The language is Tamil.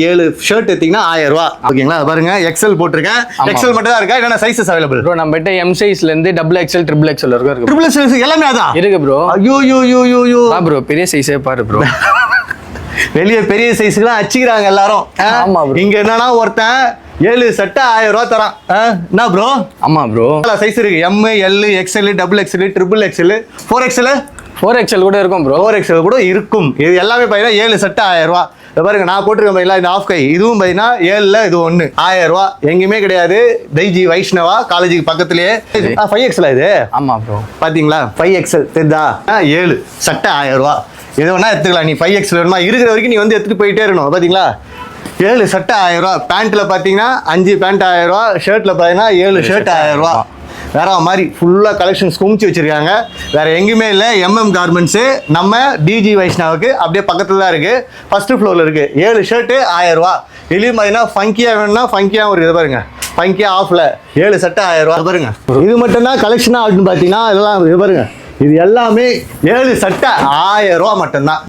7 ஷர்ட் எடுத்தீங்கன்னா 1000 ரூபா. ஓகேங்களா? பாருங்க எக்ஸ்எல் போட்டிருக்கேன். எக்ஸ்எல் மட்டும் தான் இருக்கா? என்ன சைஸஸ் அவைலபிள் ப்ரோ? நம்ம கிட்ட எம் சைஸ்ல இருந்து டபுள் எக்ஸ்எல் ட்ரிபிள் எக்ஸ்எல் இருக்கு. ட்ரிபிள் எக்ஸ்எல் எல்லாமே அதான் இருக்கு ப்ரோ. ஐயோ யோ யோ யோ யோ ப்ரோ பெரிய சைஸே பாரு ப்ரோ. வெளியே பெரிய சைஸ்க்குலாம் அடிச்சுக்கிறாங்க எல்லாரும். ஆமா ப்ரோ. இங்க என்னன்னா ஒருத்தன் 7 சட்டை 1000 ரூபா தரான். என்ன ப்ரோ? ஆமா ப்ரோ. சைஸ் இருக்கு. M, L, XL, double XL, triple XL, 4XL, 4XL கூட இருக்கும் ப்ரோ. 4XL கூட இருக்கும். இது எல்லாமே பார்த்தீங்கன்னா 7 சட்டை 1000 ரூபா. பாருங்க நான் போட்டிருக்கேன் பாத்தீங்களா இந்த ஆஃப் கை. இதுவும் பார்த்தீங்கன்னா 7ல இது 1 1000 ரூபா. எங்கேயுமே கிடையாது. தைஜி வைஷ்ணவா காலேஜுக்கு பக்கத்துலயே. 5XL இது. ஆமா ப்ரோ. பாத்தீங்களா 5XL தெரியுதா? 7 சட்டை 1000 ரூபா. எது வேணா எடுத்துக்கலாம். நீ 5XL வேணுமா இருக்கிற வரைக்கும் நீ வந்து எடுத்துட்டு போயிட்டே இருக்கணும். பாத்தீங்களா 7 சட்டை 1000 ரூபா. பேண்ட்ல பாத்தீங்கன்னா 5 பேண்ட் 1000 ரூபா. ஷர்ட்ல பாத்தீங்கன்னா 7 ஷர்ட் 1000 ரூபா. வேற மாதிரி ஃபுல்லா கலெக்ஷன்ஸ் குமிச்சு வச்சிருக்காங்க. வேற எங்கேயுமே இல்லை. MM கார்மெண்ட்ஸ் நம்ம டிஜி வைஷ்ணவுக்கு அப்படியே பக்கத்துல தான் இருக்கு. ஃபர்ஸ்ட் ஃப்ளோர்ல இருக்கு. 7 ஷர்ட் 1000 ரூபா. இதுலயும் பாத்தீங்கன்னா ஃபங்கியா வேணும்னா ஃபங்கியா ஒரு இது பாருங்க. ஃபங்கியா ஆஃப்ல 7 சட்டை 1000 ரூபா. பாருங்க இது மட்டும் தான் கலெக்ஷனா அப்படின்னு பாத்தீங்கன்னா இதெல்லாம் இது பாருங்க. இது எல்லாமே 7 சட்டை 1000 ரூபா மட்டும்தான்.